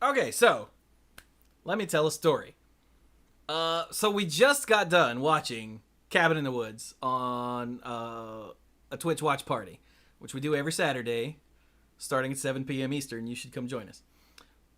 Okay, so let me tell a story. So we just got done watching Cabin in the Woods on a Twitch Watch Party, which we do every Saturday, starting at 7 p.m. Eastern. You should come join us.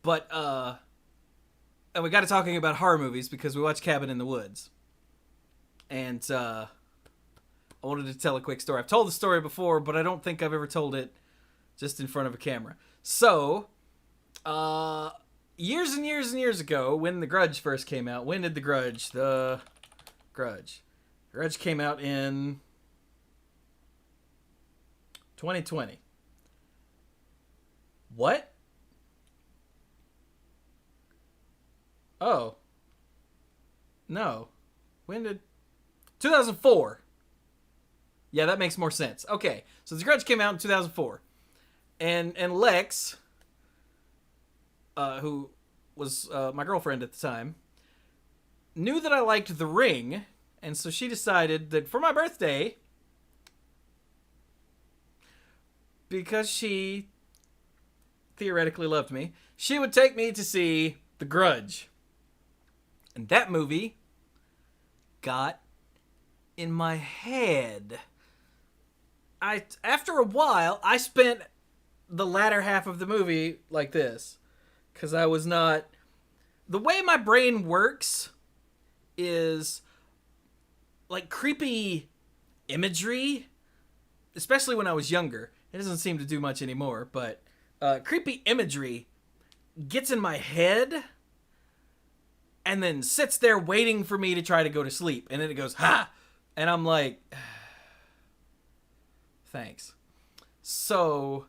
But and we got to talking about horror movies because we watched Cabin in the Woods, and I wanted to tell a quick story. I've told the story before, but I don't think I've ever told it just in front of a camera. So, years and years and years ago, when The Grudge first came out, when did The Grudge came out in 2020. What? Oh. No. When did... 2004. Yeah, that makes more sense. Okay, so The Grudge came out in 2004. And Lex, who was my girlfriend at the time, knew that I liked The Ring, and so she decided that for my birthday, because she theoretically loved me, she would take me to see The Grudge. And that movie got in my head. After a while, I spent the latter half of the movie like this, because I was not... The way my brain works is like creepy imagery, especially when I was younger. It doesn't seem to do much anymore, but creepy imagery gets in my head and then sits there waiting for me to try to go to sleep. And then it goes, ha! And I'm like, thanks. So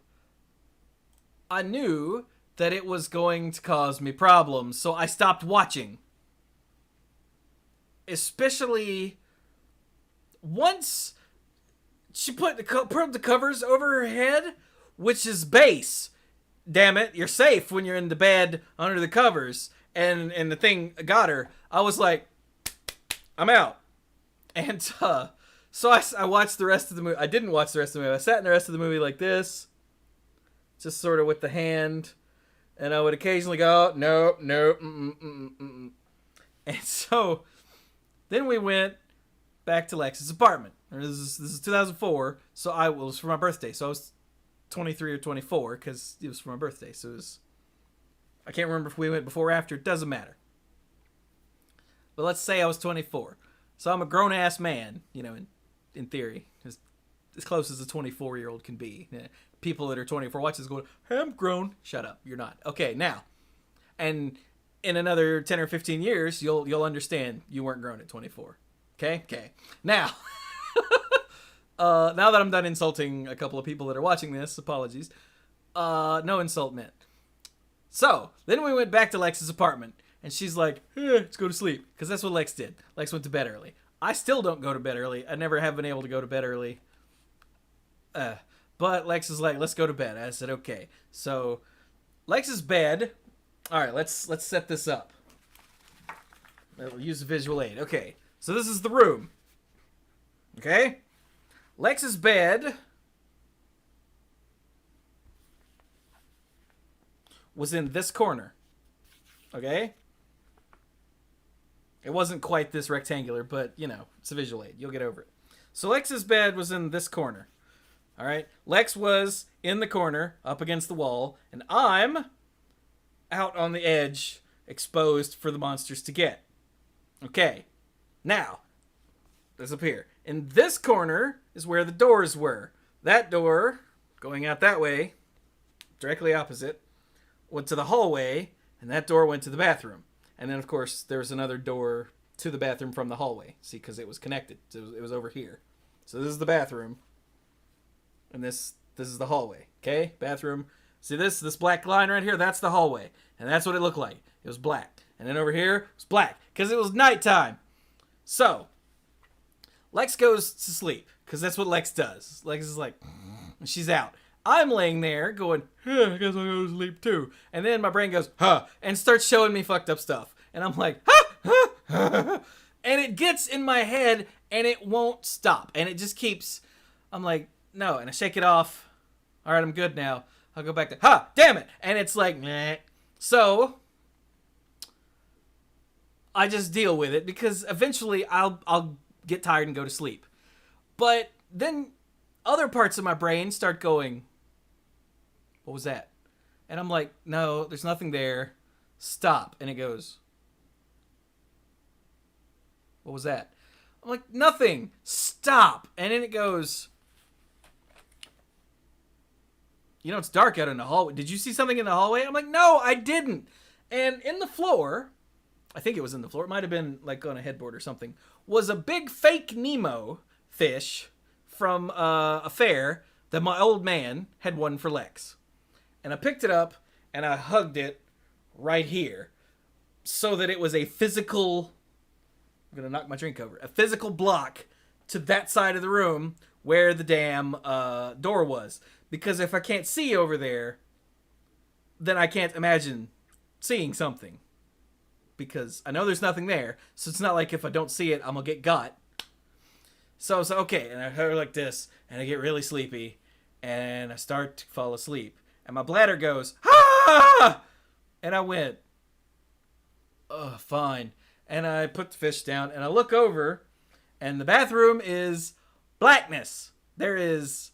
I knew that it was going to cause me problems, so I stopped watching. Especially once she put the covers over her head, which is base. Damn it, you're safe when you're in the bed under the covers. And the thing got her. I was like, I'm out. And so I watched the rest of the movie. I didn't watch the rest of the movie. I sat in the rest of the movie like this, just sort of with the hand, and I would occasionally go, nope, and so then we went back to Lex's apartment. This is 2004, so it was for my birthday, so I was 23 or 24 because it was for my birthday. So it was, I can't remember if we went before or after. It doesn't matter. But let's say I was 24, so I'm a grown ass man, in theory, as close as a 24-year-old can be. People that are 24 watch this going, hey, I'm grown. Shut up, you're not. Okay, now, and in another 10 or 15 years, you'll understand you weren't grown at 24. Okay. Now, now that I'm done insulting a couple of people that are watching this, apologies. No insult meant. So then we went back to Lex's apartment, and she's like, let's go to sleep, because that's what Lex did. Lex went to bed early. I still don't go to bed early. I never have been able to go to bed early. But Lex is like, let's go to bed. I said, okay. So Lex's bed. All right, let's set this up. We'll use a visual aid. Okay, so this is the room. Okay? Lex's bed was in this corner. Okay? It wasn't quite this rectangular, but, it's a visual aid. You'll get over it. So Lex's bed was in this corner. All right? Lex was in the corner, up against the wall, and I'm out on the edge, exposed for the monsters to get. Okay. Now, this up here. In this corner is where the doors were. That door, going out that way, directly opposite, went to the hallway, and that door went to the bathroom. And then, of course, there was another door to the bathroom from the hallway. See, because it was connected. It was over here. So this is the bathroom. And this is the hallway. Okay? Bathroom. See this black line right here? That's the hallway. And that's what it looked like. It was black. And then over here, it was black. Because it was nighttime. So, Lex goes to sleep. Because that's what Lex does. Lex is like, she's out. I'm laying there going, I guess I'll go to sleep too. And then my brain goes, huh, and starts showing me fucked up stuff. And I'm like, and it gets in my head and it won't stop. And it just keeps, I'm like, no. And I shake it off. All right, I'm good now. I'll go back to, damn it. And it's like, meh. So I just deal with it because eventually I'll get tired and go to sleep. But then other parts of my brain start going, what was that? And I'm like, no, there's nothing there. Stop. And it goes, what was that? I'm like, nothing. Stop. And then it goes, you know, it's dark out in the hallway. Did you see something in the hallway? I'm like, no, I didn't. And in the floor, I think it was in the floor, it might have been like on a headboard or something, was a big fake Nemo fish from a fair that my old man had won for Lex. And I picked it up and I hugged it right here so that it was a physical, I'm going to knock my drink over, a physical block to that side of the room where the damn door was. Because if I can't see over there, then I can't imagine seeing something. Because I know there's nothing there, so it's not like if I don't see it, I'm going to get got. So I was like, okay, and I heard like this, and I get really sleepy, and I start to fall asleep. And my bladder goes, ah! And I went, oh, fine. And I put the fish down, and I look over, and the bathroom is blackness. There is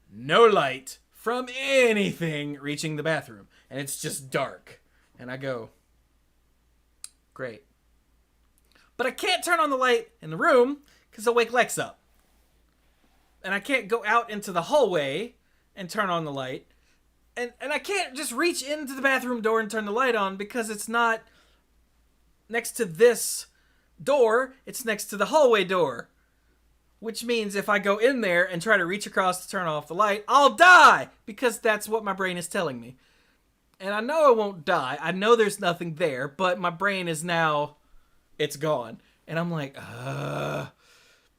no light from anything reaching the bathroom. And it's just dark. And I go, great. But I can't turn on the light in the room because I'll wake Lex up. And I can't go out into the hallway and turn on the light. And I can't just reach into the bathroom door and turn the light on because it's not next to this door. It's next to the hallway door. Which means if I go in there and try to reach across to turn off the light, I'll die! Because that's what my brain is telling me. And I know I won't die. I know there's nothing there, but my brain is now, it's gone. And I'm like,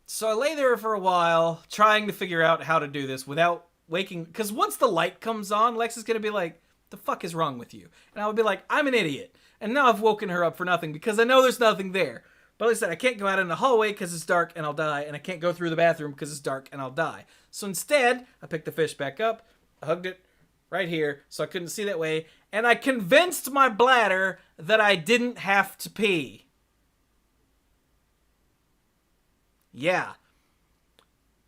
So I lay there for a while, trying to figure out how to do this without waking. Because once the light comes on, Lex is going to be like, the fuck is wrong with you? And I would be like, I'm an idiot. And now I've woken her up for nothing because I know there's nothing there. But like I said, I can't go out in the hallway because it's dark and I'll die. And I can't go through the bathroom because it's dark and I'll die. So instead, I picked the fish back up, I hugged it right here so I couldn't see that way. And I convinced my bladder that I didn't have to pee. Yeah.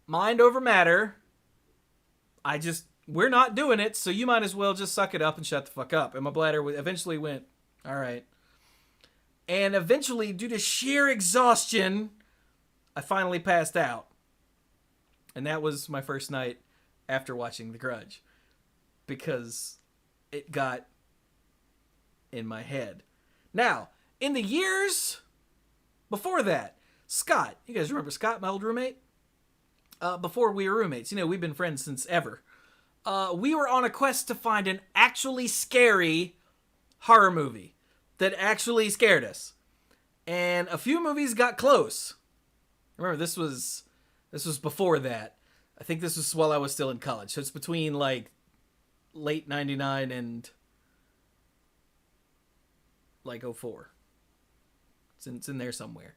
Mind over matter. We're not doing it, so you might as well just suck it up and shut the fuck up. And my bladder eventually went, all right. And eventually, due to sheer exhaustion, I finally passed out. And that was my first night after watching The Grudge. Because it got in my head. Now, in the years before that, Scott, you guys remember Scott, my old roommate? Before we were roommates, we've been friends since ever. We were on a quest to find an actually scary horror movie that actually scared us. And a few movies got close. Remember, this was before that. I think this was while I was still in college. So it's between like late 99 and like 04. It's in there somewhere.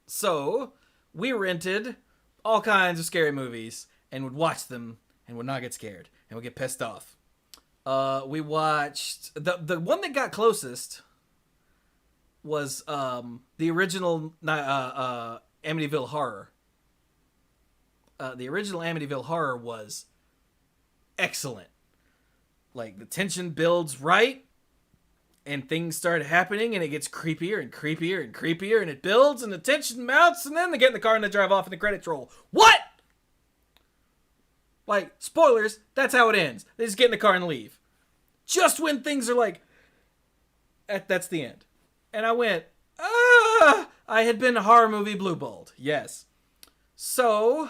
So we rented all kinds of scary movies and would watch them and would not get scared and would get pissed off. We watched the one that got closest was the original Amityville Horror. The original Amityville Horror was excellent. Like, the tension builds right, and things start happening, and it gets creepier and creepier and creepier, and it builds, and the tension mounts, and then they get in the car and they drive off, and the credits roll. What? Like, spoilers, that's how it ends. They just get in the car and leave. Just when things are like, that's the end. And I went, I had been horror movie blue-balled. Yes. So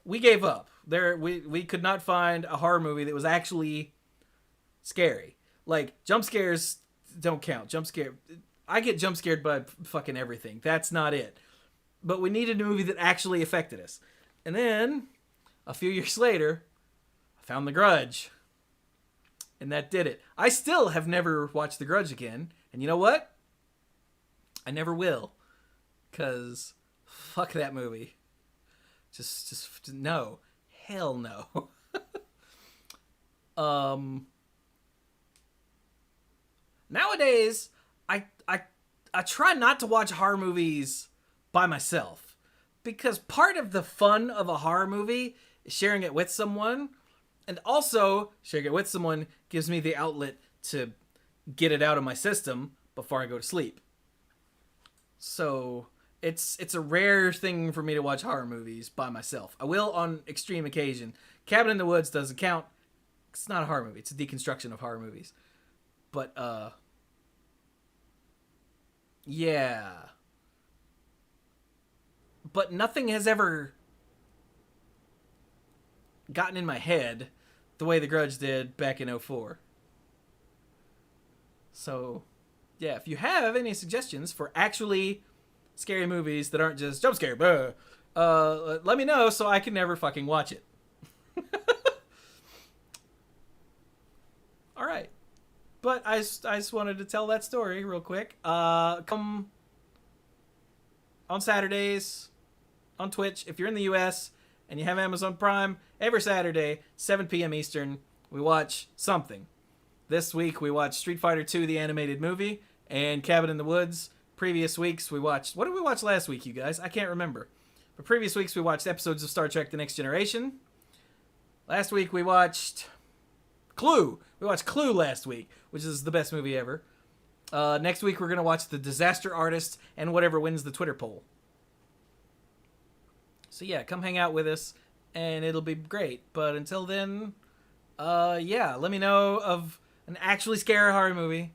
we gave up. We could not find a horror movie that was actually scary. Like, jump scares don't count. I get jump scared by fucking everything. That's not it. But we needed a movie that actually affected us. And then, a few years later, I found The Grudge. And that did it. I still have never watched The Grudge again. And you know what? I never will. Because, fuck that movie. Just no. Hell no. Um, Nowadays, I try not to watch horror movies by myself because part of the fun of a horror movie is sharing it with someone, and also sharing it with someone gives me the outlet to get it out of my system before I go to sleep. So it's a rare thing for me to watch horror movies by myself. I will on extreme occasion. Cabin in the Woods doesn't count. It's not a horror movie. It's a deconstruction of horror movies. But yeah. But nothing has ever gotten in my head the way The Grudge did back in '04. So, yeah, if you have any suggestions for actually scary movies that aren't just jump scare, let me know so I can never fucking watch it. All right. But I just wanted to tell that story real quick. Come on Saturdays on Twitch. If you're in the US and you have Amazon Prime, every Saturday, 7 p.m. Eastern, we watch something. This week we watched Street Fighter 2, the animated movie, and Cabin in the Woods. Previous weeks we watched... What did we watch last week, you guys? I can't remember. But previous weeks we watched episodes of Star Trek The Next Generation. Last week we watched... Clue. We watched Clue last week, which is the best movie ever. Next week we're going to watch The Disaster Artist and whatever wins the Twitter poll. So yeah, come hang out with us and it'll be great. But until then, yeah, let me know of an actually scary horror movie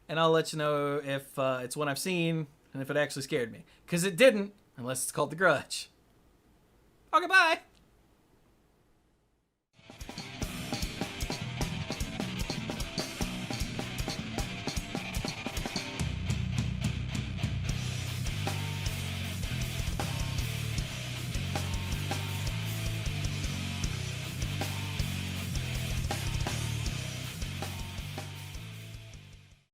and I'll let you know if it's one I've seen and if it actually scared me. Because it didn't, unless it's called The Grudge. Okay, bye!